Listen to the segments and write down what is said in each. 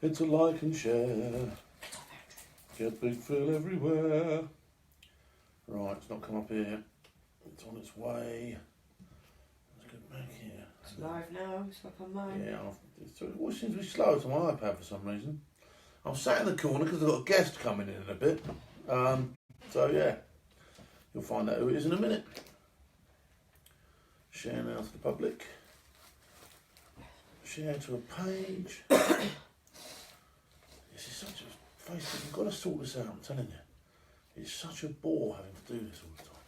It's a like and share. Get Big Phil everywhere. Right, it's not come up here. It's on its way. Let's get back here. It's live now, it's like on mine. Yeah, it always seems to be slow to my iPad for some reason. I'm sat in the corner because I've got a guest coming in a bit. So yeah, you'll find out who it is in a minute. Share now to the public. Share to a page. This is such a Facebook. You've got to sort this out. I'm telling you, it's such a bore having to do this all the time.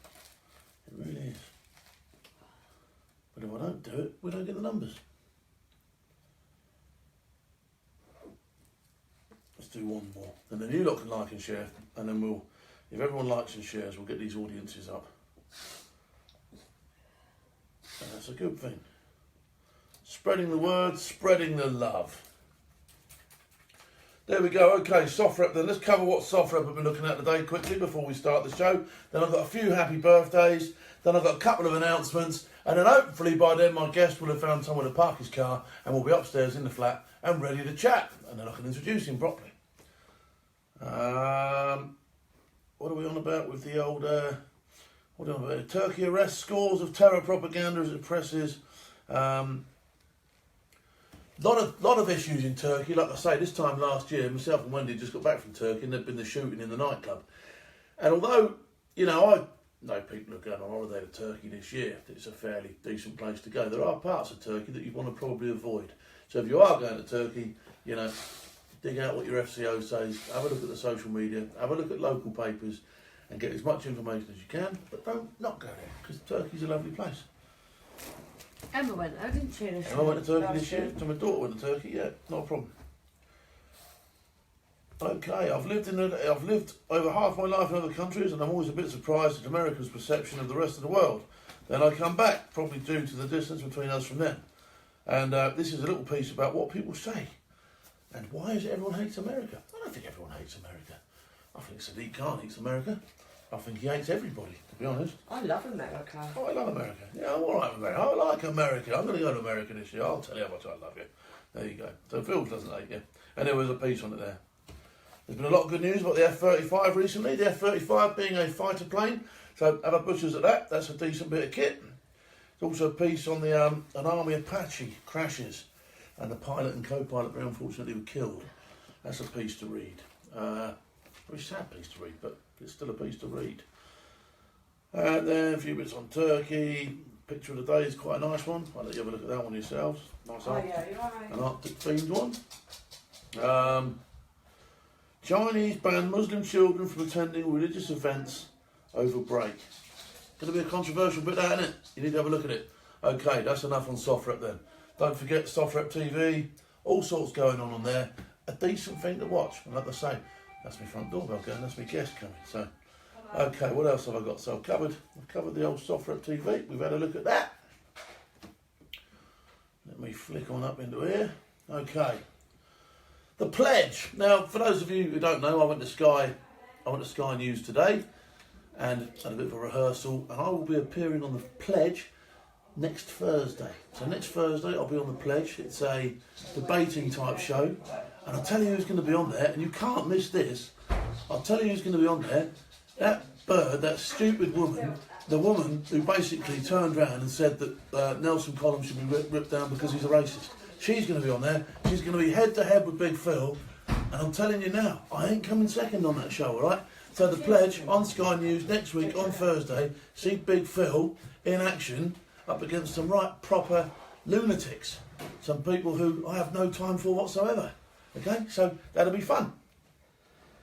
It really is. But if I don't do it, we don't get the numbers. Let's do one more. And then you lot can like and share, and then we'll, if everyone likes and shares, we'll get these audiences up. And that's a good thing. Spreading the word, spreading the love. There we go. Okay, soft rep then. Let's cover what soft rep I've been looking at today quickly before we start the show. Then I've got a few happy birthdays. Then I've got a couple of announcements. And then hopefully by then my guest will have found somewhere to park his car and we'll be upstairs in the flat and ready to chat. And then I can introduce him properly. What are we on about with the old... what are we on about? Turkey arrests scores of terror propaganda as it presses. Lot of issues in Turkey. Like I say, this time last year, myself and Wendy just got back from Turkey and there'd been the shooting in the nightclub. And although, you know, I know people are going on holiday to Turkey this year, it's a fairly decent place to go. There are parts of Turkey that you want to probably avoid. So if you are going to Turkey, you know, dig out what your FCO says, have a look at the social media, have a look at local papers and get as much information as you can, but don't not go there, because Turkey's a lovely place. Emma went there, didn't she? Emma went to Turkey this year. So my daughter went to Turkey. Yeah, not a problem. Okay, I've lived over half my life in other countries, and I'm always a bit surprised at America's perception of the rest of the world. Then I come back, probably due to the distance between us from them. And this is a little piece about what people say. And why is it everyone hates America? I don't think everyone hates America. I think Sadiq Khan hates America. I think he hates everybody, to be honest. I love America. Oh, I love America. Yeah, I'm alright with America. I like America. I'm going to go to America this year. I'll tell you how much I love you. There you go. So Phil doesn't hate you. And there was a piece on it there. There's been a lot of good news about the F-35 recently. The F-35 being a fighter plane. So have a butchers at that. That's a decent bit of kit. There's also a piece on the an Army Apache crashes. And the pilot and co-pilot very unfortunately were killed. That's a piece to read. Very sad piece to read, but it's still a piece to read. And then a few bits on Turkey. Picture of the day is quite a nice one. I'll let you have a look at that one yourselves. Nice an Arctic themed one. Chinese ban Muslim children from attending religious events over break. Going to be a controversial bit, that, isn't it? You need to have a look at it. Okay, that's enough on soft rep then. Don't forget soft rep TV. All sorts going on there. A decent thing to watch. And like I say, that's my front doorbell going. That's my guest coming. So, okay, what else have I got? So I've covered the old soft rep TV. We've had a look at that. Let me flick on up into here. Okay. The pledge. Now, for those of you who don't know, I went to Sky News today and had a bit of a rehearsal, and I will be appearing on the pledge next Thursday. So next Thursday I'll be on the pledge. It's a debating type show, and I'll tell you who's going to be on there, and you can't miss this. I'll tell you who's going to be on there. That bird, that stupid woman, the woman who basically turned around and said that Nelson Collins should be ripped down because he's a racist. She's going to be on there. She's going to be head to head with Big Phil, and I'm telling you now, I ain't coming second on that show, all right? So the pledge on Sky News next week on Thursday, see Big Phil in action up against some right proper lunatics, some people who I have no time for whatsoever. Okay, so that'll be fun.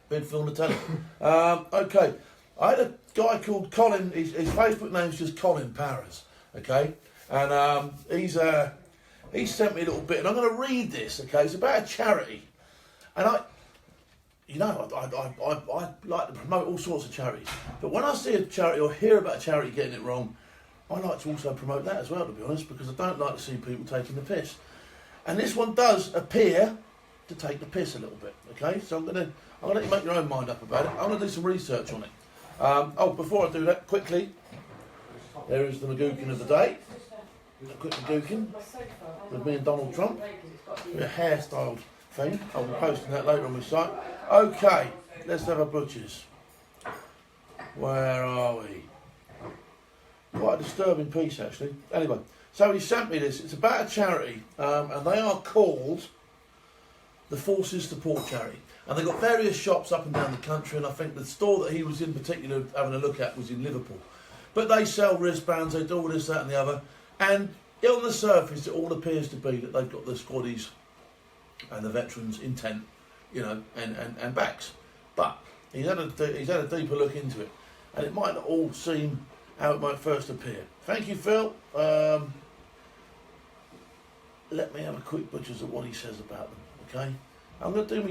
Big Phil on the telly. Okay, I had a guy called Colin. His Facebook name's just Colin Paras. Okay, and he sent me a little bit, and I'm going to read this. Okay, it's about a charity, and I like to promote all sorts of charities, but when I see a charity or hear about a charity getting it wrong, I like to also promote that as well, to be honest, because I don't like to see people taking the piss. And this one does appear to take the piss a little bit, okay? So I'm gonna let you make your own mind up about it. I'm gonna do some research on it. Before I do that, quickly, there is the Magookin of the day. A quick Magookin with me and Donald Trump. We're hairstyled thing. I'll be posting that later on my site. Okay, let's have a butchers. Where are we? Quite a disturbing piece, actually. Anyway, so he sent me this. It's about a charity, and they are called the Forces Support Charity. And they've got various shops up and down the country, and I think the store that he was in particular having a look at was in Liverpool. But they sell wristbands, they do all this, that and the other. And on the surface, it all appears to be that they've got the squaddies and the veterans' intent, you know, and backs. But he's had a deeper look into it. And it might not all seem how it might first appear. Thank you, Phil. Let me have a quick butcher's at what he says about them, okay? I'm gonna do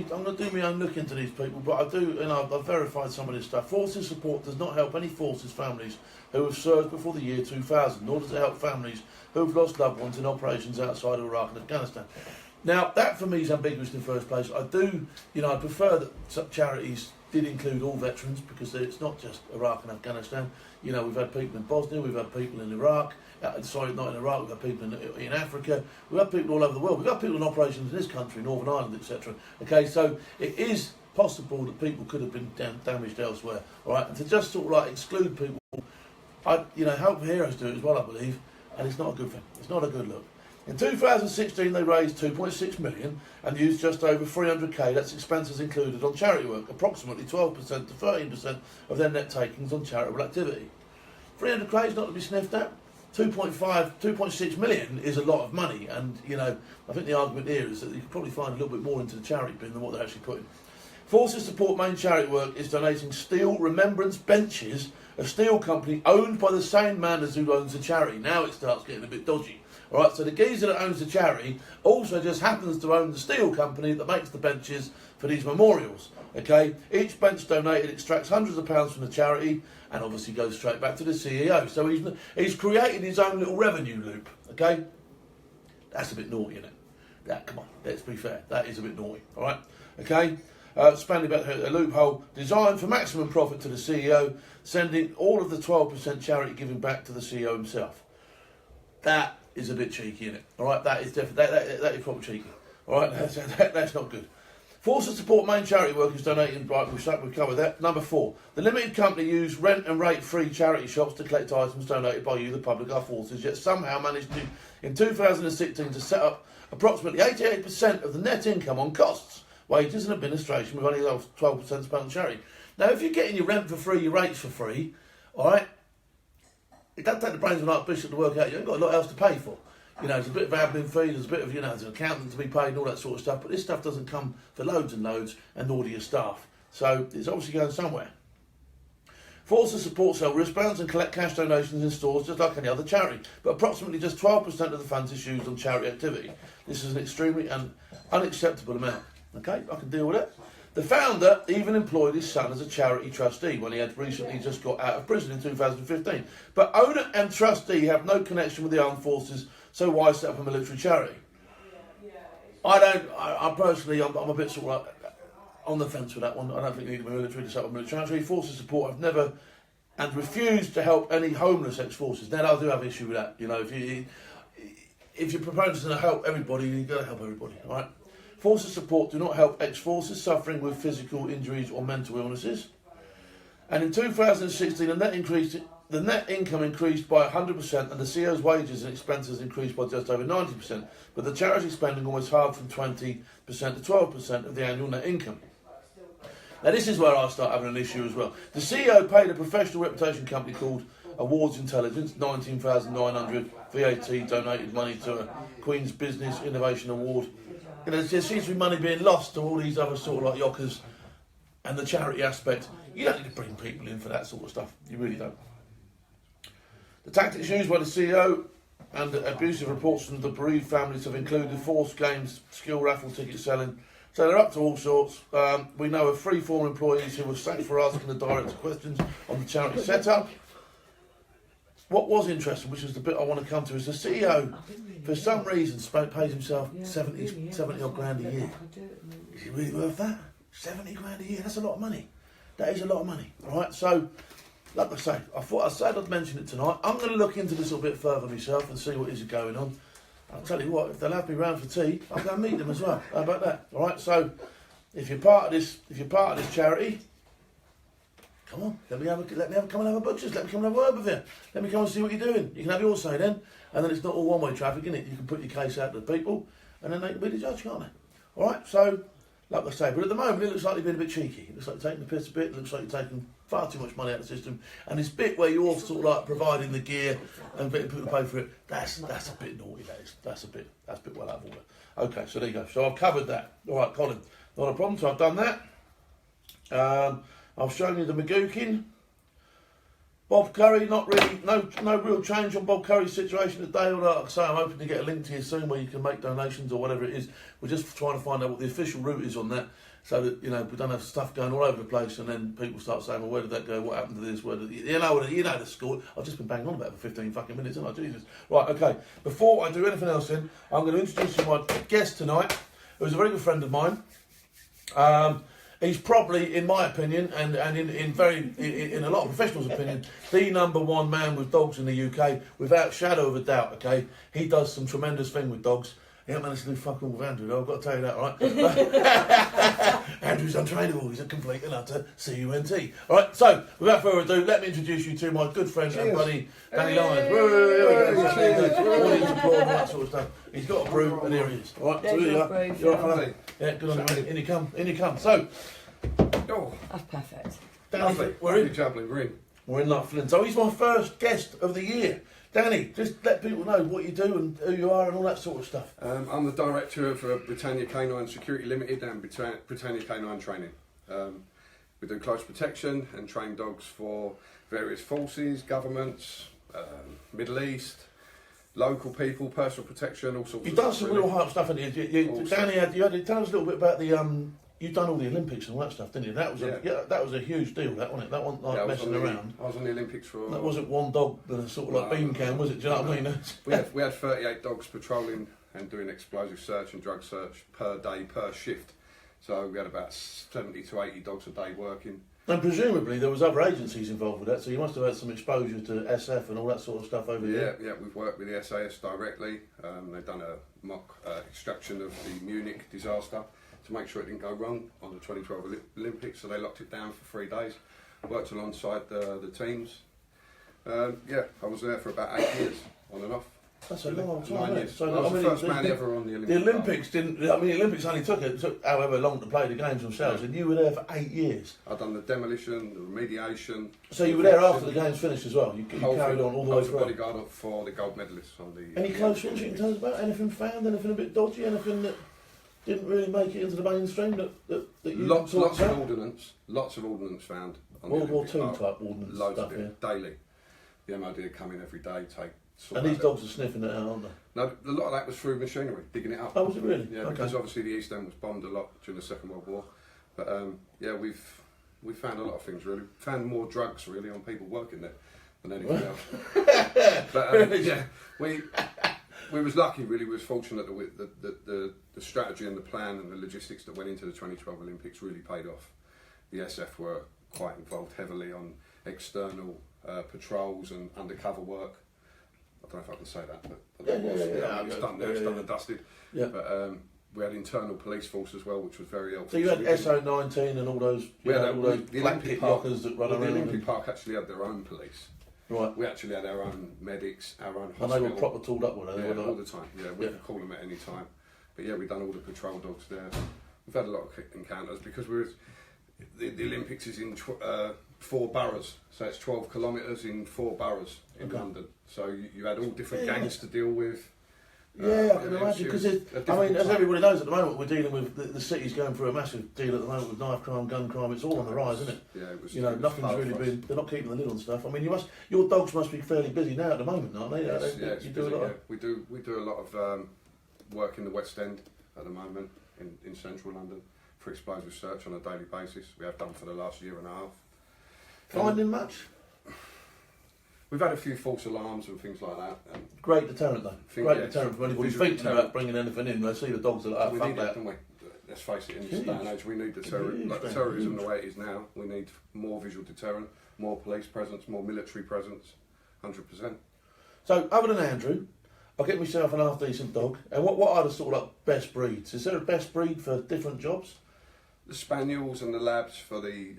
my own look into these people, but I do, and I've verified some of this stuff. Forces support does not help any forces families who have served before the year 2000, nor does it help families who have lost loved ones in operations outside of Iraq and Afghanistan. Now, that for me is ambiguous in the first place. I do, I prefer that some charities did include all veterans, because it's not just Iraq and Afghanistan. You know, we've had people in Bosnia, we've had people in Iraq, sorry, not in Iraq, we've had people in Africa, we've had people all over the world, we've had people in operations in this country, Northern Ireland, etc. Okay, so it is possible that people could have been damaged elsewhere, all right, and to just sort of like exclude people, Help for Heroes do it as well, I believe, and it's not a good thing, it's not a good look. In 2016, they raised 2.6 million and used just over 300k, that's expenses included, on charity work, approximately 12% to 13% of their net takings on charitable activity. 300k is not to be sniffed at. 2.6 million is a lot of money, and, I think the argument here is that you could probably find a little bit more into the charity bin than what they're actually putting. Forces Support main charity work is donating steel remembrance benches, a steel company owned by the same man as who owns the charity. Now it starts getting a bit dodgy. All right, so the geezer that owns the charity also just happens to own the steel company that makes the benches for these memorials. Okay, each bench donated extracts hundreds of pounds from the charity and obviously goes straight back to the CEO. So he's created his own little revenue loop. Okay, that's a bit naughty, isn't it? Yeah, come on, let's be fair. That is a bit naughty. All right, okay. Spanning about a loophole designed for maximum profit to the CEO, sending all of the 12% charity giving back to the CEO himself. That is a bit cheeky, isn't it? All right, that is definitely that is probably cheeky. All right, that's not good. Forces Support main charity work is donating. Right, we've covered that. Number 4, the limited company used rent and rate free charity shops to collect items donated by you, the public, our forces. Yet somehow managed to, in 2016, to set up approximately 88% of the net income on costs, wages and administration, with only 12% spent on charity. Now, if you're getting your rent for free, your rates for free, all right, it doesn't take the brains of an archbishop to work out. You ain't got a lot else to pay for. There's a bit of admin fee, there's a bit of, there's an accountant to be paid and all that sort of stuff, but this stuff doesn't come for loads and loads, and nor do your staff. So it's obviously going somewhere. Forces Support sell wristbands and collect cash donations in stores just like any other charity, but approximately just 12% of the funds is used on charity activity. This is an extremely unacceptable amount. Okay, I can deal with it. The founder even employed his son as a charity trustee when he had recently just got out of prison in 2015. But owner and trustee have no connection with the armed forces, so why set up a military charity? I personally, I'm a bit sort of like on the fence with that one. I don't think you need to be military to set up a military charity. Forces Support have never and refused to help any homeless ex-forces. Now, I do have an issue with that. If you're proposing to help everybody, you've got to help everybody, all right? Forces Support do not help ex-forces suffering with physical injuries or mental illnesses. And in 2016, the net income increased by 100%, and the CEO's wages and expenses increased by just over 90%. But the charity spending almost halved from 20% to 12% of the annual net income. Now, this is where I start having an issue as well. The CEO paid a professional reputation company called Awards Intelligence, $19,900 VAT donated money to a Queen's Business Innovation Award. There seems to be money being lost to all these other sort of like yockers, and the charity aspect. You don't need to bring people in for that sort of stuff. You really don't. The tactics used by the CEO and abusive reports from the bereaved families have included forced games, skill raffle ticket selling. So they're up to all sorts. We know of 3 former employees who were sacked for asking the director questions on the charity setup. What was interesting, which is the bit I want to come to, is the CEO, for some reason, pays himself 70 odd grand a year. Is it really worth that? 70 grand a year, that's a lot of money. That is a lot of money, all right? So, like I say, I said I'd mention it tonight. I'm going to look into this a little bit further myself and see what is going on. I'll tell you what, if they'll have me round for tea, I'll go and meet them as well. How about that? All right. So, if you're part of this charity, come on, let me come and have a butcher's. Let me come and have a word with you. Let me come and see what you're doing. You can have your say then, and then it's not all one-way traffic, is it? You can put your case out to the people, and then they can be the judge, can't they? All right. So, like I say, but at the moment it looks like you're being a bit cheeky. It looks like you're taking the piss a bit. It looks like you're taking far too much money out of the system. And this bit where you're sort of like providing the gear and people pay for it, that's a bit naughty. That's a bit well out of order. Okay, so there you go. So I've covered that. All right, Colin, not a problem. So I've done that. I've shown you the Magookin. Bob Curry, not really, no real change on Bob Curry's situation today. Although, like I say, I'm hoping to get a link to you soon where you can make donations or whatever it is. We're just trying to find out what the official route is on that, so that we don't have stuff going all over the place, and then people start saying, "Well, where did that go? What happened to this? Where did you know the score?" I've just been banging on about it for 15 fucking minutes, haven't I? Jesus. Right, okay. Before I do anything else, I'm going to introduce you my guest tonight, who's a very good friend of mine. He's probably, in my opinion, and in a lot of professionals' opinion, the number one man with dogs in the UK, without shadow of a doubt. Okay, he does some tremendous thing with dogs. He ain't managed to do fuck all with Andrew, though, I've got to tell you that, right? Andrew's untrainable. He's a complete and utter CUNT. All right, so without further ado, let me introduce you to my good friend and buddy, Danny Lyons. Audience applause and that sort of stuff. He's got a brew, and here he is. All right, so here you are. You're all right, yeah, good on you, mate. In you come. So, that's perfect. Danny, we're in. We're in like Flint. So he's my first guest of the year. Danny, just let people know what you do and who you are and all that sort of stuff. I'm the director of Britannia Canine Security Limited and Britannia Canine Training. We do close protection and train dogs for various forces, governments, Middle East, local people, personal protection, all sorts of stuff. You've done some real hard stuff, haven't you? Danny, tell us a little bit about the... You've done all the Olympics and all that stuff, didn't you? That was a huge deal, that wasn't it? That wasn't like messing around. I was on the Olympics for... That wasn't one dog that a sort of like bean can, was it? Do you know what I mean? we had 38 dogs patrolling and doing explosive search and drug search per day, per shift. So we had about 70 to 80 dogs a day working. And presumably there was other agencies involved with that, so you must have had some exposure to SF and all that sort of stuff over there. Yeah, we've worked with the SAS directly. They've done a mock extraction of the Munich disaster to make sure it didn't go wrong on the 2012 Olympics, so they locked it down for 3 days. Worked alongside the teams. I was there for about 8 years, on and off. That's a long time. 9 years. So, I was the first man ever on the Olympics. The Olympics didn't. I mean, the Olympics only took however long to play the games themselves, and you were there for 8 years. I've done the demolition, the remediation. So you were there after the games finished as well. You carried on all the way through. I was the bodyguard for the gold medalists on the. Any close ones you can tell us about? Anything found? Anything a bit dodgy? Anything that didn't really make it into the mainstream that you lots of ordnance found. On World War II type ordnance loads stuff, of it, daily. The MOD would come in every day, and these dogs are sniffing it out, aren't they? No, a lot of that was through machinery, digging it up. Oh, was it really? Yeah, okay. Because obviously the East End was bombed a lot during the Second World War. But we've found a lot of things really. Found more drugs really on people working there than anything else. But we was lucky really. We was fortunate that the strategy and the plan and the logistics that went into the 2012 Olympics really paid off. The SF were quite involved heavily on external patrols and undercover work. I don't know if I can say that, but it's done there, it's done and dusted. Yeah. But we had internal police force as well, which was very helpful. So you had SO19 and all those, all those black kit lockers that run around. The Olympic Park actually had their own police. Right. We actually had our own medics, our own hospital. And they were proper tooled up, were they? Yeah, all the time. Yeah, we could call them at any time. But yeah, we've done all the patrol dogs there. We've had a lot of encounters because the Olympics is in 4 boroughs, so it's 12 kilometres in 4 boroughs in London. So you had all different gangs to deal with. Yeah, I can imagine, because as everybody knows at the moment, we're dealing with the city's going through a massive deal at the moment with knife crime, gun crime. It's all on the rise, isn't it? Yeah, it was. Nothing's really been. They're not keeping the lid on stuff. I mean, your dogs must be fairly busy now at the moment, aren't they? Yes, you do a lot. We do a lot of work in the West End at the moment in central London for explosive search on a daily basis. We have done for the last year and a half. Finding much? We've had a few false alarms and things like that. Great deterrent though. Great deterrent for anybody who's thinking about bringing anything in. They see the dogs that are we need that, don't we? Let's face it, in this day and age, we need the terrorism the way it is now. We need more visual deterrent, more police presence, more military presence, 100%. So, other than Andrew, I'll get myself an half decent dog. And what are the sort of like best breeds? Is there a best breed for different jobs? The spaniels and the labs for the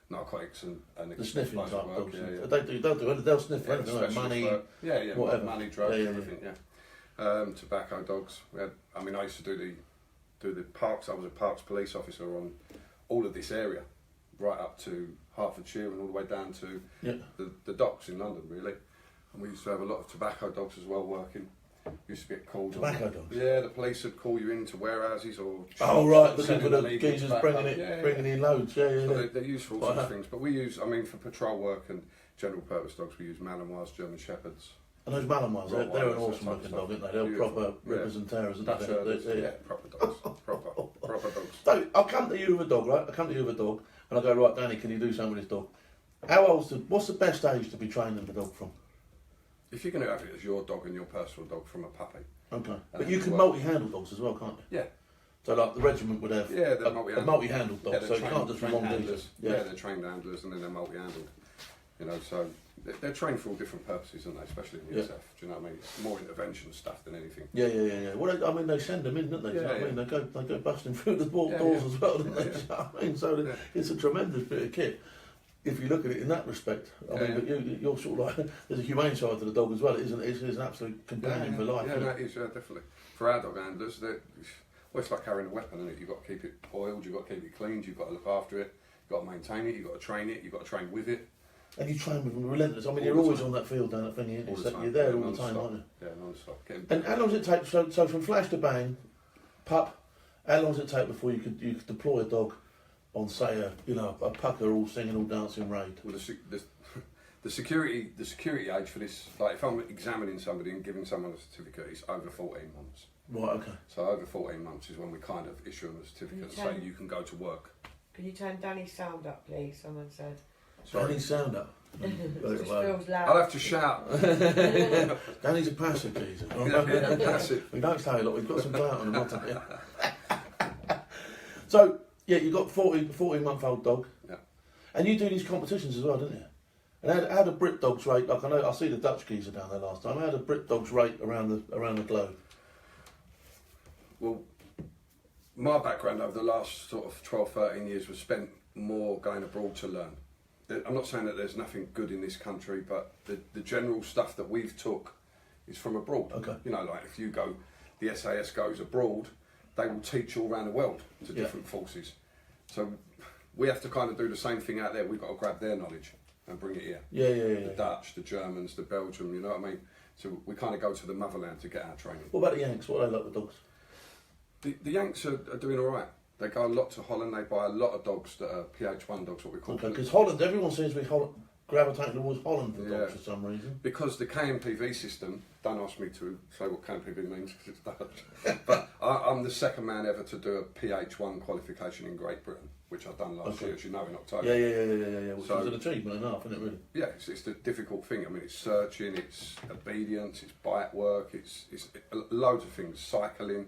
narcotics and The sniffing type explosive work. dogs. Yeah. They'll sniff anything, like specialist money. work. whatever. Money, drugs, Yeah. everything. Tobacco dogs. I used to do the parks. I was a parks police officer on all of this area, right up to Hertfordshire and all the way down to the docks in London, really. And we used to have a lot of tobacco dogs as well working. Used to get called. Tobacco dogs? Yeah, the police would call you into warehouses or. Oh right, looking sending for the illegal geezers tobacco. bringing in loads. Yeah. So they're used for all sorts of things. But we use, for patrol work and general purpose dogs, we use Malinois, German Shepherds. And those Malinois, they're an Rottweilers, awesome that looking type of dog, aren't they? stuff. They're Beautiful. proper rippers and tearers, aren't Dutch they? herders, proper dogs. proper dogs. So I'll come to you with a dog, right? I come to you with a dog, and I go, right, Danny, can you do something with this dog? What's the best age to be training the dog from? If you're going to have it as your dog and your personal dog from a puppy. Okay. But you can multi-handle dogs as well, can't you? Yeah. So like the regiment would have they're a multi-handled dog, so you can't just be one handlers. geezer. Yeah, they're trained handlers and then they're multi-handled. So they're trained for all different purposes, aren't they? Especially in the SF. Do you know what I mean? It's more intervention stuff than anything. Yeah. Well, they send them in, don't they? Yeah, I mean, they go busting through the doors as well, don't they? I mean, so it's a tremendous bit of kit. If you look at it in that respect, but you're sort of like, there's a humane side to the dog as well. It's an absolute companion for life. Yeah, that is definitely. For our dog handlers, it's like carrying a weapon, isn't it? You've got to keep it oiled, you've got to keep it cleaned, you've got to look after it, you've got to maintain it, you've got to train it, you've got to train with it. And you train with them relentless. I mean, you're always on that field down that thing, you're there all the time, aren't you? Yeah, non-stop. And how long does it take? So from flash to bang, pup. How long does it take before you could deploy a dog on, say, a pucker all singing, all dancing raid? Well, the security age for this, like if I'm examining somebody and giving someone a certificate, it's over 14 months. Right. Okay. So over 14 months is when we kind of issue them a certificate and say you can go to work. Can you turn Danny's sound up, please? Someone said. Danny's sound up. It just feels loud. I'll have to shout. Danny's a passive geezer. Passive. We don't say a lot. We've got some clout on him, not to So you've got 14-month-old dog. Yeah. And you do these competitions as well, don't you? And how do Brit dogs rate? Like I see the Dutch geezer down there last time. How do Brit dogs rate around the globe? Well, my background over the last sort of 12, 13 years was spent more going abroad to learn. I'm not saying that there's nothing good in this country, but the general stuff that we've took is from abroad. Okay. Like if you go, the SAS goes abroad, they will teach all around the world to different forces. So we have to kind of do the same thing out there. We've got to grab their knowledge and bring it here. Yeah. The Dutch, the Germans, the Belgium, you know what I mean? So we kind of go to the motherland to get our training. What about the Yanks? What are they like with dogs? The Yanks are doing all right. They go a lot to Holland. They buy a lot of dogs that are PH1 dogs, what we call them. Okay, because Holland, everyone seems to be gravitating towards Holland for dogs for some reason. Because the KMPV system, don't ask me to say what KMPV means because it's Dutch, but I'm the second man ever to do a PH1 qualification in Great Britain, which I've done last year, as you know, in October. Yeah. Which is an achievement enough, isn't it, really? Yeah, it's the difficult thing. I mean, it's searching, it's obedience, it's bite work, it's loads of things, cycling.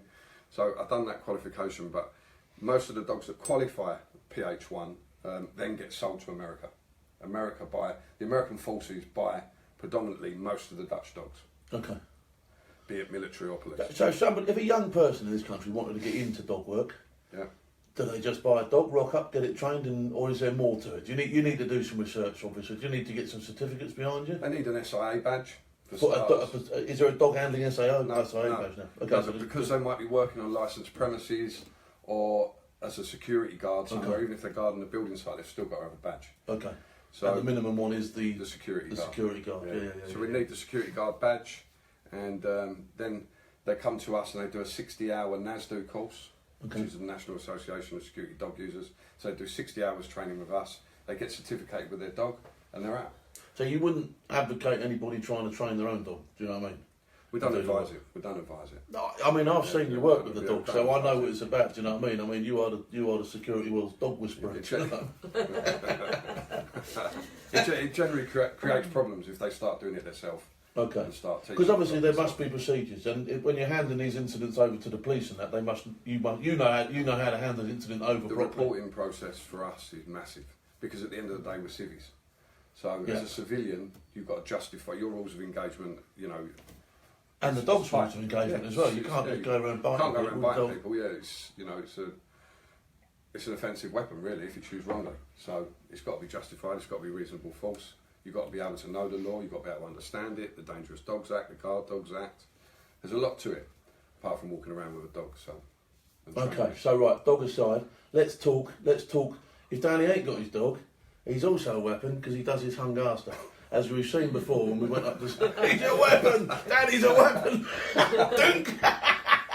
So I've done that qualification, but most of the dogs that qualify PH1 then get sold to America. The American forces buy predominantly most of the Dutch dogs. Okay. Be it military or police. So if a young person in this country wanted to get into dog work, do they just buy a dog, rock up, get it trained, or is there more to it? You need to do some research, obviously. Do you need to get some certificates behind you? They need an SIA badge. Is there a dog handling SIA badge now? Okay, no, because they might be working on licensed premises or as a security guard somewhere, even if they're guarding the building site, they've still got to have a badge. Okay. So and the minimum one is the security guard. Security guard. Yeah. So we need the security guard badge, and then they come to us and they do a 60-hour NASDO course, which is the National Association of Security Dog Users. So they do 60 hours training with us. They get certificated with their dog, and they're out. So you wouldn't advocate anybody trying to train their own dog? Do you know what I mean? We don't advise it. No, I mean, I've seen you work with the dog, so I know what it's about. Do you know what I mean? I mean, you are the security world's dog whisperer. It generally creates problems if they start doing it themselves. Okay. Because obviously there must be procedures, and when you're handing these incidents over to the police and that, you know how to handle an incident over. The reporting process for us is massive because at the end of the day we're civvies. So as a civilian, you've got to justify your rules of engagement. And the dog's right of engagement as well. You can't just go around biting Can't go people. around biting people. Yeah, it's an offensive weapon really if you choose wrongly. So it's got to be justified. It's got to be reasonable force. You've got to be able to know the law. You've got to be able to understand it. The Dangerous Dogs Act, the Guard Dogs Act. There's a lot to it, apart from walking around with a dog. So. Okay, so right, dog aside, let's talk. If Danny ain't got his dog, he's also a weapon because he does his hungar stuff. As we've seen before when we went up to he's a weapon! Danny's a weapon!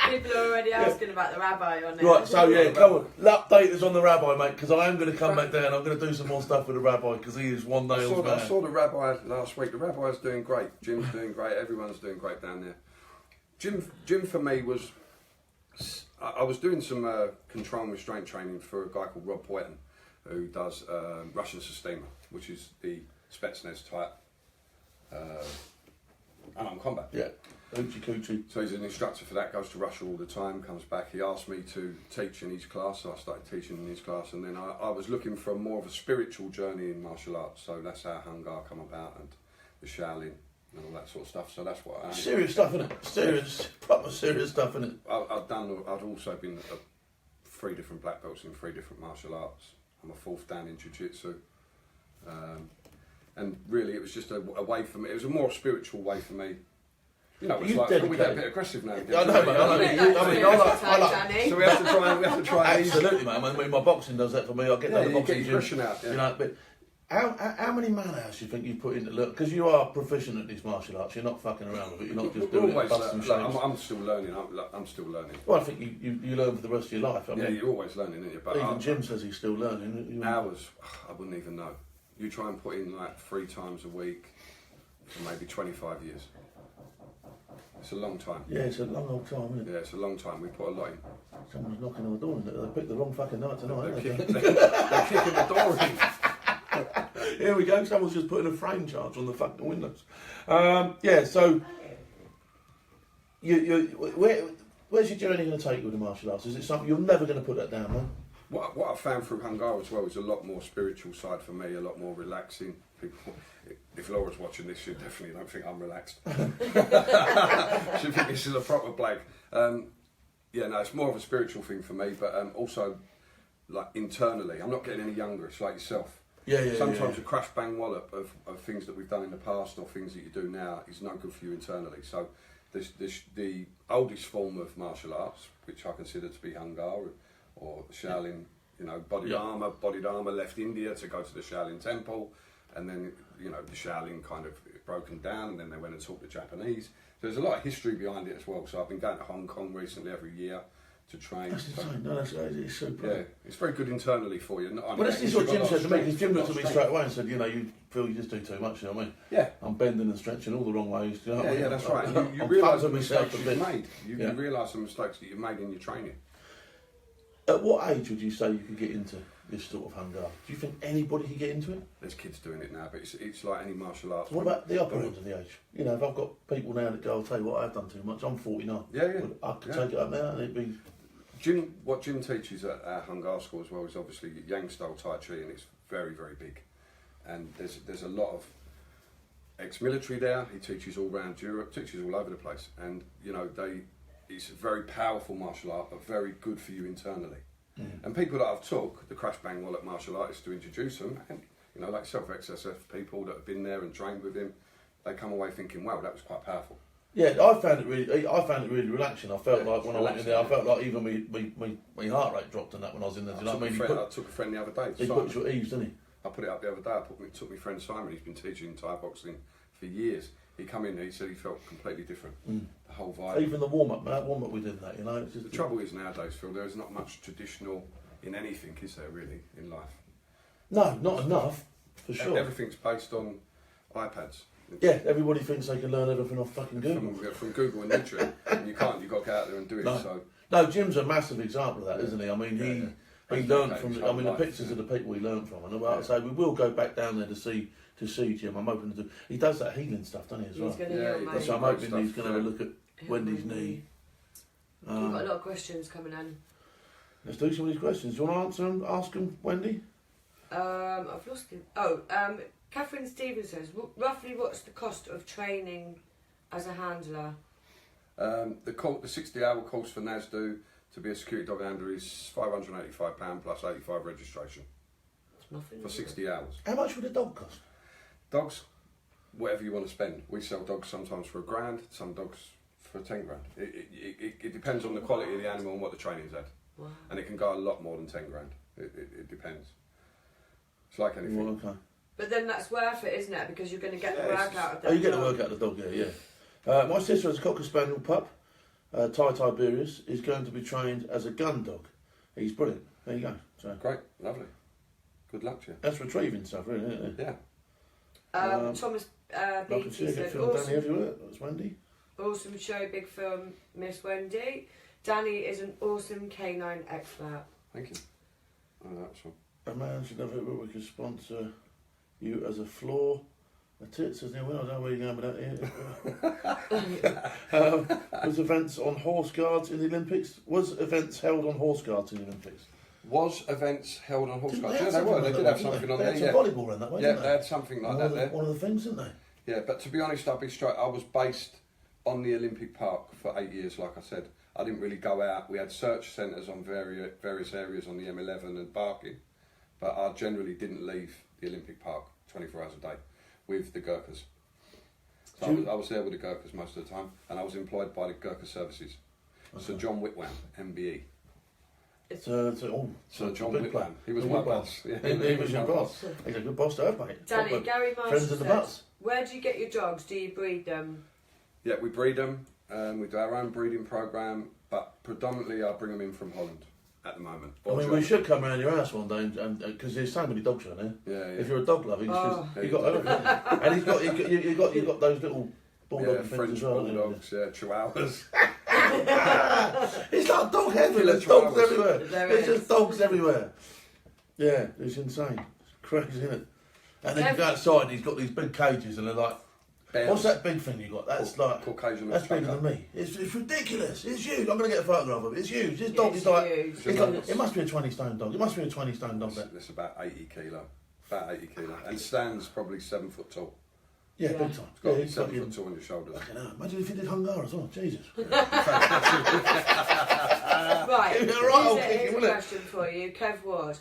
People are already asking about the rabbi on it. Right, so yeah, come on. Update us on the rabbi, mate, because I am going to come back down. I'm going to do some more stuff with the rabbi because he is one nails man. I saw the rabbi last week. The rabbi's doing great. Jim's doing great. Everyone's doing great down there. Jim for me was... I was doing some control and restraint training for a guy called Rob Poyton, who does Russian SteemIt, which is the Spetsnaz type unarmed combat. Yeah, hoochie coochie. So he's an instructor for that, goes to Russia all the time, comes back. He asked me to teach in his class, so I started teaching in his class, and then I was looking for more of a spiritual journey in martial arts, so that's how Hungar come about, and the Shaolin and all that sort of stuff. So that's what I am. Serious stuff, innit? Proper serious stuff, innit? I'd also been 3 different black belts in 3 different martial arts. I'm a 4th dan in jiu-jitsu. And really, it was just a way for me. It was a more spiritual way for me. You know, it's like we get a bit aggressive now. I know, mate. I like. So we have to try. Absolutely, man. I mean, my boxing does that for me. I get down the boxing gym. Out, yeah. You know, but how many man hours do you think you put into look? Because you are proficient at these martial arts. You're not fucking around with it. You're not just doing it. I'm still learning. I'm still learning. Well, I think you learn for the rest of your life. I mean, you're always learning, aren't you? But even Jim says he's still learning. Hours, I wouldn't even know. You try and put in like 3 times a week for maybe 25 years. It's a long time. Yeah, it's a long old time, isn't it? Yeah, it's a long time. We put a lot in. Someone's knocking on the door, isn't it? They picked the wrong fucking night tonight, They're kicking the door in. Here we go. Someone's just putting a frame charge on the fucking windows. Yeah, so where's your journey going to take you with the martial arts? Is it something you're never going to put that down, man? What I found through Hungar as well is a lot more spiritual side for me, a lot more relaxing. People, if Laura's watching this, she definitely don't think I'm relaxed. She think this is a proper blag. Yeah, no, it's more of a spiritual thing for me, but also like internally. I'm not getting any younger. It's like yourself. Sometimes a crash bang wallop of things that we've done in the past or things that you do now is no good for you internally. So the oldest form of martial arts, which I consider to be Hungar or Shaolin, you know, bodied armour, left India to go to the Shaolin temple, and then, you know, the Shaolin kind of broken down, and then they went and taught the Japanese. There's a lot of history behind it as well, so I've been going to Hong Kong recently every year to train. That's insane. No, it's super. Yeah, it's very good internally for you. But this is what Jim said to me, because Jim looked at me straight away and said, you know, you feel you just do too much, you know what I mean? Yeah. I'm bending and stretching all the wrong ways, you know what I mean? Yeah, that's right. You realise the mistakes you've made. You realise the mistakes that you've made in your training. At what age would you say you could get into this sort of Hungar? Do you think anybody could get into it? There's kids doing it now, but it's like any martial arts. What about the upper end of the age? You know, if I've got people now that go, I'll tell you what, I've done too much. I'm 49. Yeah. I could take it up now and it'd be... What Jim teaches at our Hungar school as well is obviously Yang style Tai Chi, and it's very, very big. And there's a lot of ex-military there. He teaches all around Europe, teaches all over the place. And, you know, it's a very powerful martial art, but very good for you internally. And people that I've took, the crash bang wallet martial artists, to introduce them, and, you know, like Ex-SAS people that have been there and trained with him, they come away thinking, wow, that was quite powerful. Yeah, I found it really relaxing. I felt like when I went in there, I felt like even my heart rate dropped and that when I was in there. Do you know what I mean? I took a friend the other day. He put you at ease, didn't he? I put it up the other day. Took my friend Simon. He's been teaching Thai boxing for years. He come in. He said he felt completely different. The whole vibe. Even the warm up we did that. You know. It's just the trouble is nowadays, Phil. There is not much traditional in anything, is there? Really, in life. No, not enough. For sure. Everything's based on iPads. Yeah, everybody thinks they can learn everything off fucking Google. From Google and YouTube, and you can't. You've got to get out there and do it. No, Jim's a massive example of that, isn't he? I mean, he learned from. I mean, the pictures of the people he learned from, and I say we will go back down there to see Jim. I'm hoping to do. He does that healing stuff, doesn't he? As well. He's going to heal, mate. So I'm hoping he's going to have a look at Wendy's knee. We've got a lot of questions coming in. Let's do some of these questions. Do you want to answer them? Ask them, Wendy. I've lost it. Catherine Stevens says, roughly what's the cost of training as a handler The 60-hour course for NASDU to be a security dog handler is £585 plus 85 registration It's nothing. for is it? 60 hours. How much would a dog cost? Dogs, whatever you want to spend. We sell dogs sometimes for £1,000, some dogs for 10 grand. It depends on the quality of the animal and what the training's at. Wow. And it can go a lot more than 10 grand. It depends. It's like anything. Well, okay. But then that's worth it, isn't it? Because you're going to get the Yeah, work it's out of Oh, that. you get the dog. work out of the dog, yeah. My sister has a Cocker Spaniel pup, Tiberius. Is going to be trained as a gun dog. He's brilliant. There you go. So Great, lovely. Good luck to you. that's retrieving stuff, really, isn't it? Yeah. Thomas I can see Beatty a good said, film Danny awesome, everywhere. That's Wendy. awesome show, big film, Miss Wendy. Danny is an awesome canine expert. Thank you. Oh, that's one. A man should have it where we can sponsor you as a floor. A tit says Neil. Well, I don't know where you're going with that here. Was events on horse guards in the Olympics? Was events held on horse guards in the Olympics? Was events held on horse Didn't guards? they Yeah, have they were. something They did like have that, something didn't on they? there. They Yeah, had some volleyball around that way, yeah, didn't they they? had something like that there. One of the things, didn't they? Yeah, but to be honest, I'll be straight. I was based on the Olympic Park for 8 years, like I said. I didn't really go out. We had search centres on various areas on the M11 and Barking, but I generally didn't leave the Olympic Park 24 hours a day with the Gurkhas. So I was there with the Gurkhas most of the time, and I was employed by the Gurkha Services. Sir John Whitwan, MBE. Sir John big Whitwan. He was The my Whitwan. boss. Yeah, He was your boss. He's a good boss to have, mate. Danny, Proper Gary Marshall friends of the said, butts. where do you get your dogs? Do you breed them? Yeah, we breed them. We do our own breeding program, but predominantly I bring them in from Holland at the moment. I mean, we should come round your house one day, and because there's so many dogs around here. Yeah, yeah. If you're a dog lover, Oh. you got everything. And you've got those little bulldog things French as well. haven't you? bulldogs, yeah, chihuahuas. It's like dog heaven. Killer There's dogs chihuahuas. everywhere. There There's is. just dogs everywhere. Yeah, it's insane. It's crazy, isn't it? And then you go outside, he's got these big cages, and they're like, Bears. what's that big thing you got? That's like Caucasian that's bigger Australian. than me. It's ridiculous. It's huge. I'm going to get a photograph of it. It's huge. This dog It's is like, huge. it's like, it must be a 20-stone dog. It must be a 20-stone dog. That. It's about 80 kilo. About 80 kilo. And stands probably 7 foot tall. Yeah, Yeah. big time. It's got to Yeah, be he's 7 got foot tall on your shoulders. Fucking hell. Imagine if he did Hungar as well. Jesus. Right, You're right, I'll kick here's him, a wouldn't it? question for you, Kev Ward.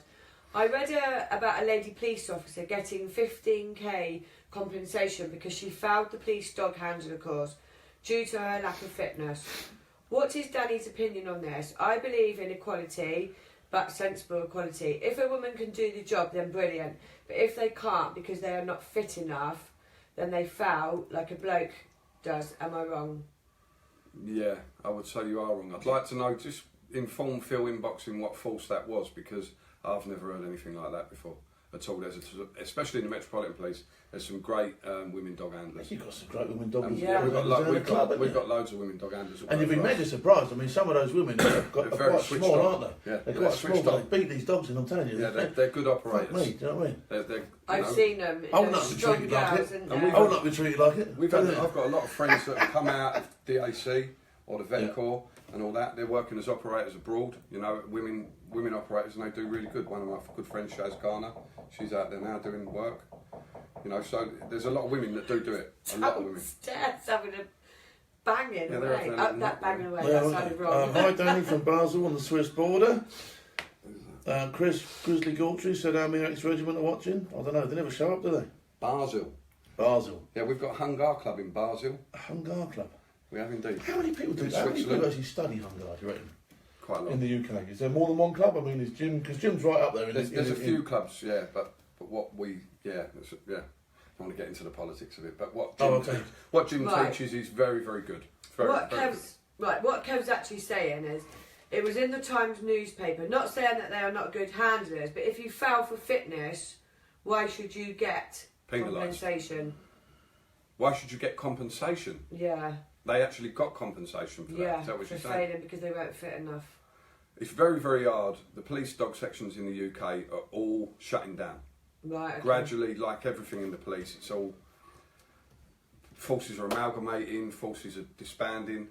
I read about a lady police officer getting 15k compensation because she failed the police dog handler course due to her lack of fitness. What is Danny's opinion on this? I believe in equality, but sensible equality. If a woman can do the job, then brilliant. But if they can't because they are not fit enough, then they fail like a bloke does. Am I wrong? Yeah, I would say you are wrong. I'd like to know, just inform Phil inboxing what false that was, because I've never heard anything like that before at all. Especially in the Metropolitan Police, there's some great women dog handlers. You've got some great women dog handlers. Yeah. We've got We've loads of women dog handlers. And you'd be mega surprised. I mean, some of those women are They're very quite switched small, on. aren't they? Yeah, They're they're quite small, switched but on. they beat these dogs in, I'm telling you. Yeah, they're good Fuck operators. me, do you know what I mean? They're, I've know, seen them. I would They're not be strong treated like girls, it. and And we've I would not be treated like it. I've got a lot of friends that have come out of DAC or the Vet Yeah. Corps and all that. They're working as operators abroad, you know, women operators, and they do really good. One of my good friends, Shaz Garner, she's out there now doing work. You know, so there's a lot of women that do it. A lot of women. Downstairs having a banging Yeah, they're away. having Oh, that banging away, Yeah, that okay. sounded wrong. Hi Danny from Basel on the Swiss border. Chris Grizzly Galtree said how many ex-regiment are watching. I don't know, they never show up, do they? Basel. Basel. Yeah, we've got a Hungar Club in Basel. A Hungar Club. We have indeed. How many people do In that? How many people Switzerland. actually study Hungar, do you reckon? Quite a lot. In the UK? Is there more than one club? I mean, is Jim, because Jim's right up there. There's a few clubs, yeah, but what we, yeah, I don't want to get into the politics of it, but what Jim Right. teaches is very, very good. Very, What very what Kev's actually saying is, it was in the Times newspaper, not saying that they are not good handlers, but if you fail for fitness, why should you get Penalised. compensation? Why should you get compensation? Yeah, They actually got compensation for that. yeah, Is that what for you're saying? failing because they weren't fit enough. It's very, very hard. The police dog sections in the UK are all shutting down. Right, okay. Gradually, like everything in the police, it's all... Forces are amalgamating, forces are disbanding.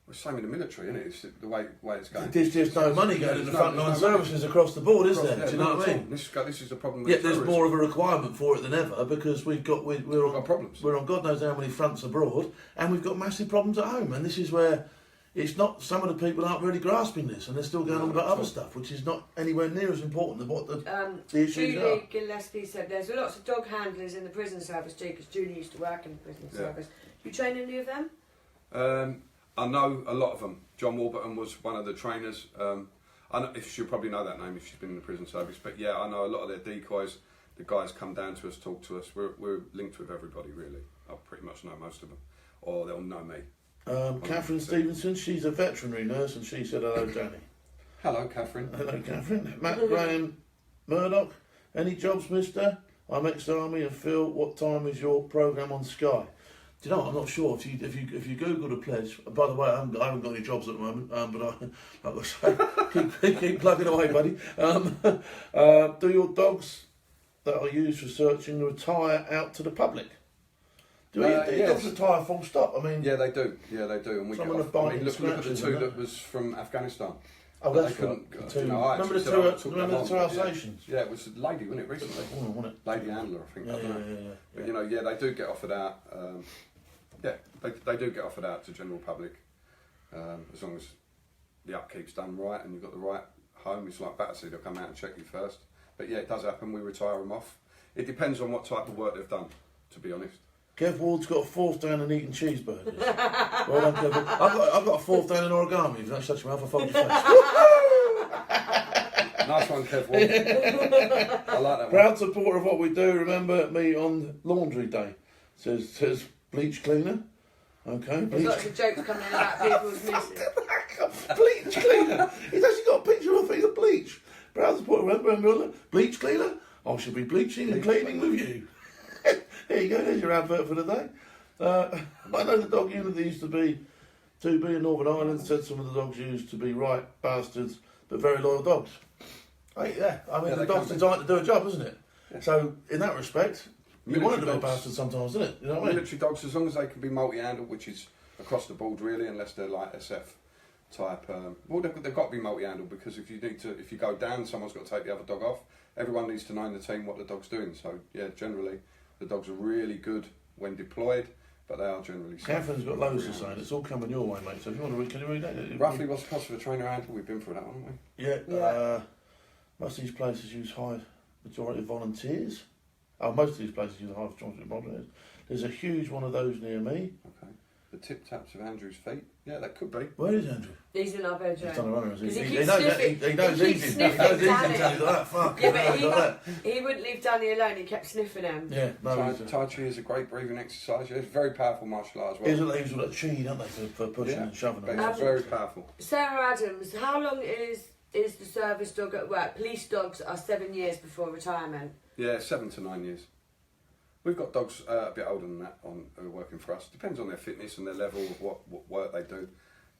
It's the same in the military, isn't it? It's the way it's going. There's just no money going in the frontline services across the board, is there? Do you know what I mean? This is the problem. Yet there's more of a requirement for it than ever because we're got problems. We're on God knows how many fronts abroad, and we've got massive problems at home. And this is where it's not. Some of the people aren't really grasping this, and they're still going on about other stuff, which is not anywhere near as important as what the issues are. Julie Gillespie said there's lots of dog handlers in the prison service too, because Julie used to work in the prison service. You train any of them? I know a lot of them. John Warburton was one of the trainers. I know, she'll probably know that name if she's been in the prison service. But yeah, I know a lot of their decoys. The guys come down to us, talk to us. We're linked with everybody, really. I pretty much know most of them, or they'll know me. Catherine Stevenson, she's a veterinary nurse, and she said hello, Danny. Hello, Catherine. Hello, Catherine. Matt Graham Murdoch, any jobs, mister? I'm ex-army, and Phil, what time is your programme on Sky? Do you know what? I'm not sure. If you Google the pledge, by the way, I haven't got any jobs at the moment, but like I say, keep plugging away, buddy. Do your dogs that are used for searching retire out to the public? Do your dogs retire full stop? I mean, yeah, they do. Yeah, they do. And we some get of the off. I mean, look at the two that. that was from Afghanistan. Oh, But that's they right. couldn't. The two, You know, I remember actually the said two? I took Remember the them two on, Alsatians? Yeah, it was a lady, wasn't it, recently? Oh, wasn't it? Lady Handler, I think. I don't know. Yeah. But you know, yeah, they do get offered out. They do get offered out to general public, as long as the upkeep's done right and you've got the right home. It's like Battersea, they'll come out and check you first. But yeah, it does happen. We retire them off. It depends on what type of work they've done, to be honest. Kev Ward's got a fourth down in eating cheeseburgers. Well done, Kev. I've got a fourth down in origami. If you don't shut your mouth, I'll fold your face. Nice one, Kev Ward. I like that one. Proud supporter of what we do. Remember me on laundry day. Says bleach cleaner. Okay, There's bleach. lots of jokes coming in about people's misses. Bleach cleaner. He's actually got a picture of a bleach. Proud supporter. Remember me on bleach cleaner. I shall be bleaching and cleaning with you. There you go. There's your advert for the day. I know the dog unit used to be 2B in Northern Ireland. Said some of the dogs used to be right bastards, but very loyal dogs. Yeah, I mean, the dog's designed to do a job, isn't it? Yeah. So, in that respect, you want to be a bastard sometimes, isn't it? You know what I mean? Military dogs, as long as they can be multi-handled, which is across the board really, unless they're like SF type. Well, they've got to be multi-handled because if you go down, someone's got to take the other dog off. Everyone needs to know in the team what the dog's doing. So, yeah, generally, the dogs are really good when deployed, but they are generally safe. Catherine's got loads to say, and it's all coming your way, mate. So if you want to read, can you read that? Roughly what's the cost of a trainer handle? We've been through that one, haven't we? Yeah. Most of these places use high majority of volunteers. Oh, most of these places use a high majority of volunteers. There's a huge one of those near me. Okay. The tip taps of Andrew's feet. Yeah, that could be. Where is Andrew? He's in our bedroom. He's done a runner, is he? He knows sniffing. he knows He easy. keeps He knows sniffing easy. Danny. He's like that. Fuck. Yeah, but he wouldn't leave Danny alone. He kept sniffing him. Yeah, no. Tai Chi is a great breathing exercise. Yeah, it's a very powerful martial art as well. He's all that chi, don't they, for pushing and shoving them. It's very powerful. Sarah Adams, how long is the service dog at work? Police dogs are 7 years before retirement. Yeah, 7 to 9 years. We've got dogs a bit older than that who are working for us. Depends on their fitness and their level of what work they do.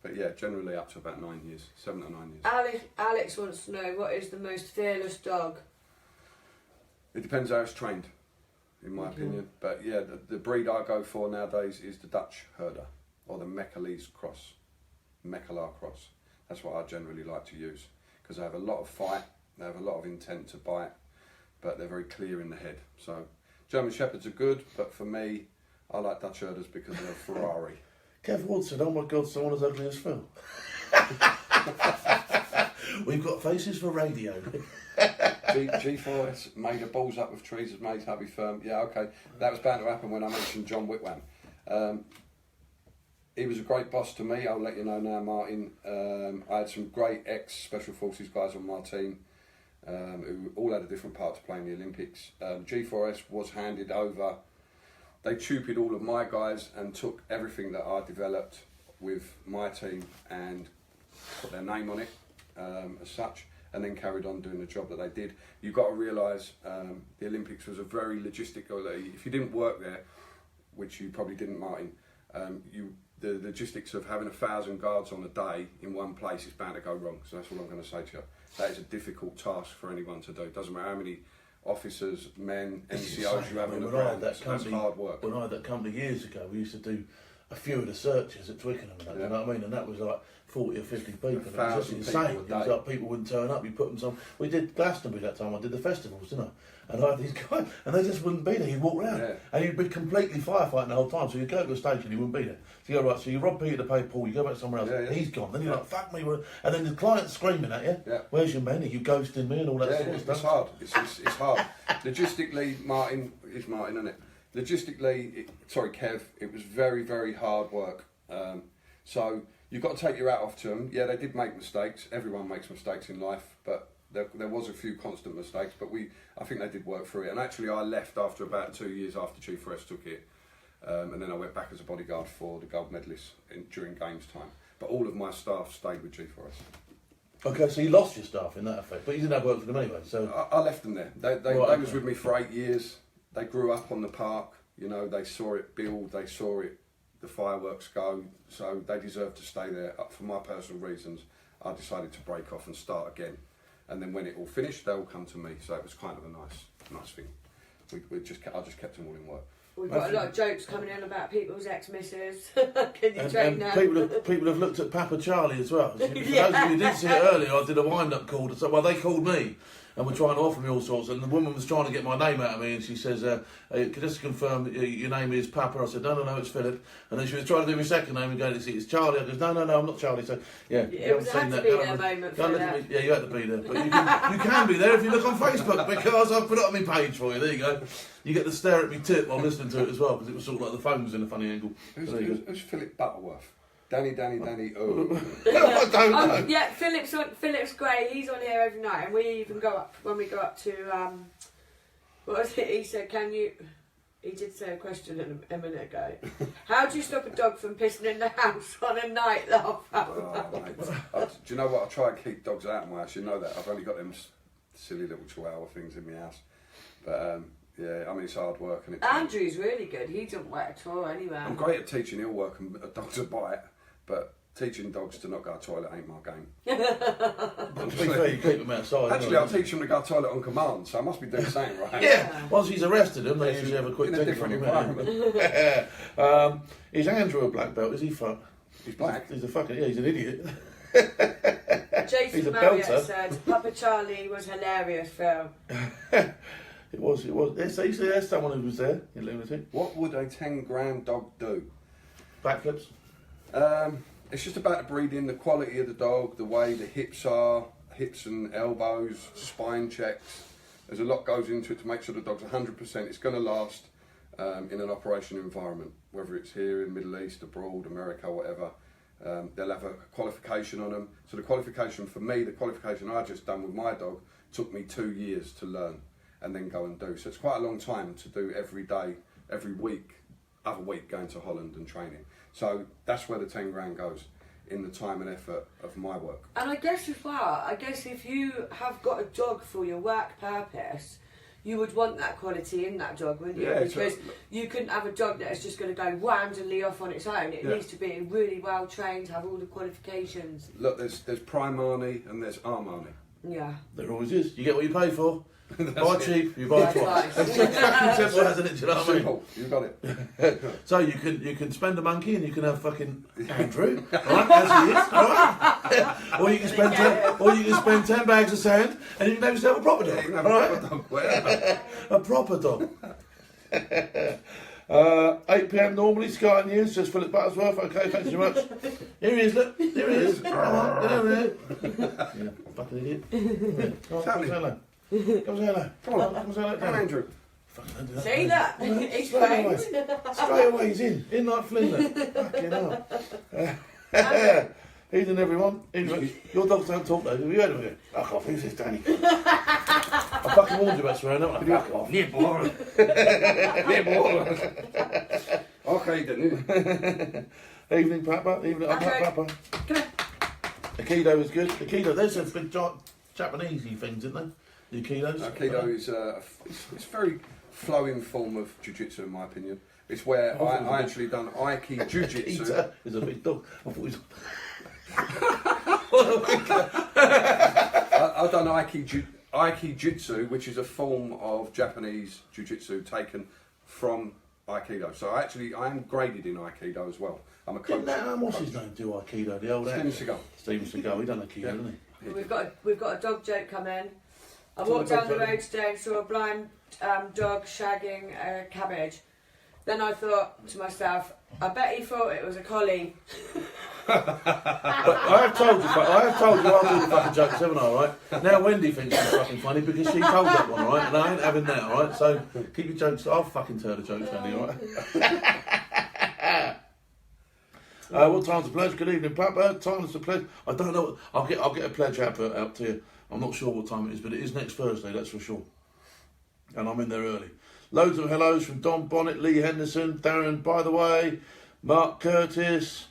But yeah, generally up to about 9 years, 7 to 9 years. Alex wants to know, what is the most fearless dog? It depends how it's trained, in my opinion. But yeah, the breed I go for nowadays is the Dutch Herder or the Mechalese cross. Mechala cross. That's what I generally like to use because they have a lot of fight, they have a lot of intent to bite, but they're very clear in the head. So German Shepherds are good, but for me, I like Dutch Herders because they're a Ferrari. Kev Ward said, oh my God, someone as ugly as Phil. We've got faces for radio. G4S made a balls up with trees, has made hubby firm. Yeah, okay. That was bound to happen when I mentioned John Whitwan. He was a great boss to me, I'll let you know now, Martin. I had some great ex-Special Forces guys on my team who all had a different part to play in the Olympics. G4S was handed over. They tupied all of my guys and took everything that I developed with my team and put their name on it as such, and then carried on doing the job that they did. You've got to realise the Olympics was a very logistical. If you didn't work there, which you probably didn't, Martin, the logistics of having 1,000 guards on a day in one place is bound to go wrong. So that's all I'm going to say to you. That is a difficult task for anyone to do. It doesn't matter how many officers, men, NCOs you have on the ground. That's hard work. When I had that company years ago, we used to do a few of the searches at Twickenham and that, you know what I mean? And that was like 40 or 50 people. And it was just 1,000 insane. people It a was day. like people wouldn't turn up, you put them some. We did Glastonbury that time, I did the festivals, didn't I? And I had these guys, and they just wouldn't be there. You'd walk around, Yeah. and you'd be completely firefighting the whole time. So you'd go to the station, he wouldn't be there. So you go, right, so you rob Peter to pay Paul, you go back somewhere else, Yeah, yeah. he's gone. Then you're like, fuck me. And then the client's screaming at you, Yeah. where's your men? Are you ghosting me and all that Yeah, sort of it's stuff? hard. It's hard. Logistically, Martin, isn't it? Logistically, Kev, it was very, very hard work. So you've got to take your hat off to them. Yeah, they did make mistakes. Everyone makes mistakes in life, but there was a few constant mistakes. But I think they did work through it. And actually, I left after about 2 years after Chief Forest took it, and then I went back as a bodyguard for the gold medalists during games time. But all of my staff stayed with Chief Forest. Okay, so you lost your staff in that effect, but you didn't have work for them anyway, so... I left them there. They Right, was okay. with me for 8 years. They grew up on the park. You know, they saw it build. They saw it, the fireworks go. So they deserved to stay there. For my personal reasons, I decided to break off and start again. And then when it all finished, they all come to me. So it was kind of a nice thing. I just kept them all in work. We've got a lot of jokes coming in about people's ex-misses. Can you train them? People have looked at Papa Charlie as well. For Yeah. those of you who didn't see it earlier, I did a wind-up call. Well, they called me and were trying to offer me all sorts. And the woman was trying to get my name out of me, and she says, just to confirm, your name is Papa. I said, no, it's Philip. And then she was trying to do my second name and go, it's Charlie. I goes, no, I'm not Charlie. So, yeah. It was had to be their moment for that. Yeah, you had to be there. But you can be there if you look on Facebook, because I've put it on my page for you. There you go. You get to stare at me tip while listening to it as well, because it was sort of like the phone was in a funny angle. Who's Philip Butterworth? Danny, oh. I don't know. Yeah, Philip's great. He's on here every night, and we even go up when we go up to what was it? He said, He did say a question a minute ago. How do you stop a dog from pissing in the house on a night? Laugh out loud. Oh, mate. Do you know what? I try and keep dogs out of my house. You know that. I've only got them silly little chihuahua things in my house. But yeah, I mean, it's hard work. And Andrew's really good. He doesn't work at all anywhere. I'm great at teaching ill work and dogs to bite, but teaching dogs to not go to the toilet ain't my game. To be fair, you keep them outside. Actually, I'll teach them to go to the toilet on command, so I must be doing something right. Yeah, once he's arrested them, they usually have a quick in a ticket different from him. environment. Is Andrew a black belt? Is he fuck? He's black. He's he's an idiot. He's Jason a Marriott belter. said, Papa Charlie was hilarious, Phil. It was. There's someone who was there, you lunatic. What would a 10 grand dog do? Backflips. It's just about the breeding, the quality of the dog, the way the hips are, hips and elbows, spine checks. There's a lot goes into it to make sure the dog's 100%. It's going to last in an operation environment, whether it's here in the Middle East, abroad, America, whatever. They'll have a qualification on them. So the qualification for me, the qualification I just done with my dog, took me 2 years to learn and then go and do. So it's quite a long time to do every day, every week, other week going to Holland and training. So that's where the 10 grand goes, in the time and effort of my work. And I guess as well, if you have got a dog for your work purpose, you would want that quality in that dog, wouldn't you? Yeah, because you couldn't have a dog that is just going to go randomly off on its own. It needs to be really well trained, have all the qualifications. Look, there's Primani and there's Armani. Yeah. There always is. You get what you pay for. Buy cheap, you buy Buy twice. twice. It's exactly simple, hasn't it? Do you know what I mean? Simple, you got it. So you can spend a monkey and you can have fucking Andrew, right? As he is, right? Or you can spend 10 bags of sand and you can have yourself a proper dog. Yeah, you can have All a right? proper dog, whatever. A proper dog. 8 PM normally, Sky News, just Philip Buttersworth. Okay, thanks very much. Here he is, look. Here he is. Come on, get over here. Yeah, fucking idiot. Yeah. Come on, come say hello. Come say hello. Come on, come say hello. Come on, Andrew. Fucking don't do that. See that? He's Straight away. trained. Straight away, he's in like Flinders. Fucking hell. He's in everyone. Your dogs don't talk though. Have you heard of it? Fuck off, who's this Danny? I fucking warned you about swearing, don't I? Fuck off. Yeah, boy. Yeah, boy. Okay, then. Evening, Papa. Evening, Papa. Come here. Aikido is good. Aikido, there's some big Japanesey things, isn't there? The Aikidos. Aikido is it's a very flowing form of jiu-jitsu, in my opinion. It's where I actually done Aiki jiu-jitsu. Eater is a big dog. I thought he was... I've done Aiki Jitsu, which is a form of Japanese jiu-jitsu taken from Aikido. So I am graded in Aikido as well. I'm a coach. Didn't that, what's his name, do Aikido? The old Steven actor? Seagal. Steven Seagal, he done Aikido, didn't he? We've got a dog joke come in. I Tell walked the down dog the joke. road today and saw a blind dog shagging a cabbage. Then I thought to myself, I bet he thought it was a collie. But I have told you I'll do the fucking jokes, haven't I, right? Now Wendy thinks it's fucking funny because she told that one, right? And I ain't having that, alright? So keep your jokes, I'll fucking tell the jokes, Wendy, alright? What time's the pledge? Good evening, Papa. Time's the pledge. I don't know. I'll get a pledge advert out to you. I'm not sure what time it is, but it is next Thursday, that's for sure. And I'm in there early. Loads of hellos from Don Bonnet, Lee Henderson, Darren, by the way, Mark Curtis,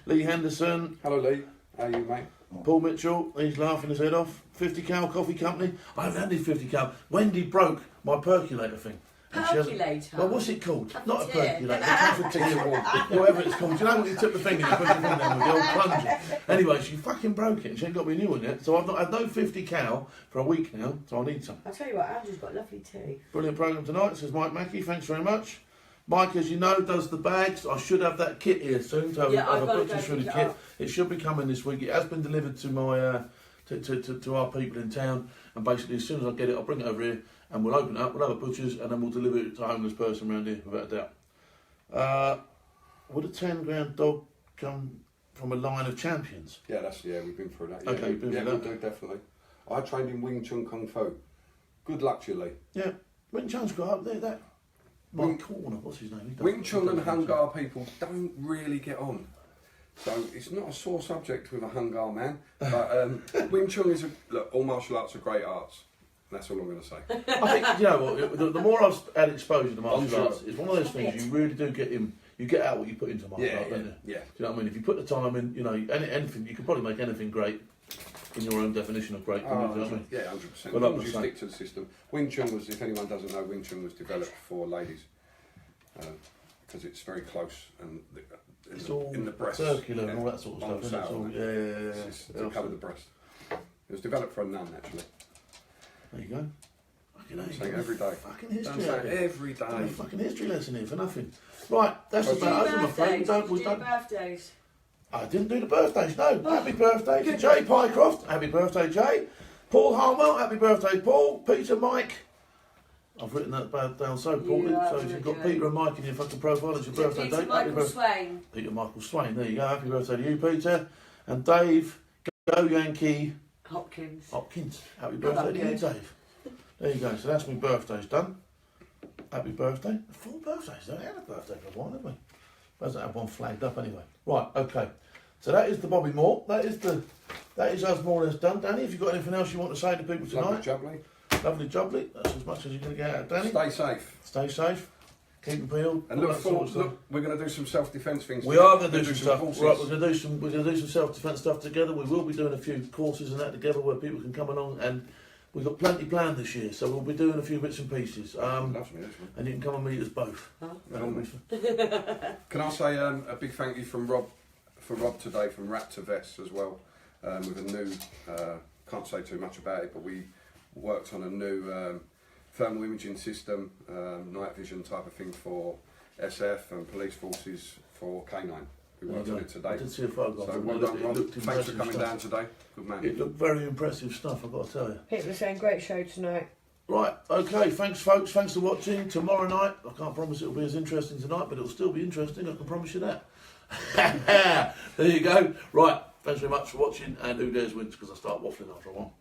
Lee Henderson, Hello, Lee. How are you, mate? Paul Mitchell, he's laughing his head off. 50 Cal Coffee Company. I haven't had any 50 Cal. Wendy broke my percolator thing. And she hasn't- Percolator? Well, what's it called? Not a Cafetiere. percolator, a cafetiere, whatever it's called. You know what you tip the thing in, you put your thing down with the old plunger. Anyway, she fucking broke it and she ain't got me a new one yet. So I've not had no 50 Cal for a week now, so I need some. I'll tell you what, Andrew's got lovely tea. Brilliant programme tonight, says Mike Mackey. Thanks very much. Mike, as you know, does the bags. I should have that kit here soon to have, Yeah, have I've a got to butcher's go for the pick it kit. up. It should be coming this week. It has been delivered to my to our people in town, and basically as soon as I get it, I'll bring it over here and we'll open it up. We'll have a butcher's and then we'll deliver it to a homeless person around here, without a doubt. Would a 10 grand dog come from a line of champions? Yeah, we've been through that. Yeah, Okay, you've been through that. we do, definitely. I trained in Wing Chun Kung Fu. Good luck to you, Lee. Yeah, Wing Chun's got up there. That Mike Corner, what's his name? He does- Wing Chun he and does Hung Gar people don't really get on. So it's not a sore subject with a Hung Gar man. But Wing Chun is look, all martial arts are great arts. That's all I'm going to say. I think, you know what, the more I've had exposure to martial sure. arts, it's one of those things you really do you get out what you put into martial art, don't you? Yeah. Do you know what I mean? If you put the time in, you know, anything, you can probably make anything great in your own definition of great. Can you, do you know what I mean? Yeah, 100%. Well, As long as like you I say. stick to the system. Wing Chun was, if anyone doesn't know, Wing Chun was developed for ladies because it's very close and It's all in the breast, circular and all that sort of stuff, isn't it? It's all, yeah. It's to cover the breast. It was developed for a nun, actually. There you go. Fucking hell, Saying you every day. Fucking history. Don't say out here. every day. A fucking history lesson here for nothing. Right, that's Did you about Do us, I'm afraid. birthdays? We Do don't. birthdays? I didn't do the birthdays, no. Happy birthday to Jay Pycroft. Happy birthday, Jay. Paul Harmel, happy birthday, Paul. Peter, Mike. I've written that down so poorly. You So are if you've got okay. Peter and Mike in your fucking profile, it's your birthday Peter date. Happy Michael birthday. Swain. Peter Michael Swain, there you go. Happy birthday to you, Peter. And Dave, go Yankee Hopkins. Hopkins. Happy Oh, birthday to you, good. Dave. There you go. So that's my birthday's done. Happy birthday. 4 birthdays. Don't have a birthday for one, have we? Doesn't have one flagged up anyway. Right, okay. So that is the Bobby Moore. That is us more or less done. Danny, have you got anything else you want to say to people Lovely tonight? jubbly. Lovely jubbly. That's as much as you're going to get out of Danny. Stay safe. Stay safe. Keep them peeled. And all look that sort of forward. stuff. Look, we're going to do some self-defence things. We together. are going to We're do gonna some stuff. courses. Right, we're going to do some self-defence stuff together. We will be doing a few courses and that together where people can come along, and we've got plenty planned this year. So we'll be doing a few bits and pieces. Loves me, this one. And you can come and meet us both. Huh? That'll be Can I say a big thank you from Rob today, from Rat to Vets as well, with a new, can't say too much about it, but we worked on a new thermal imaging system, night vision type of thing for SF and police forces for K9. We worked on it today. I did see a photograph. So of it. well done, Rob. looked Thanks for impressive coming stuff. down today. Good man. It looked very impressive stuff, I've got to tell you. People are saying great show tonight. Right, okay, thanks folks, thanks for watching. Tomorrow night, I can't promise it'll be as interesting tonight, but it'll still be interesting, I can promise you that. There you go. Right, thanks very much for watching, and who dares wins, because I start waffling after a while.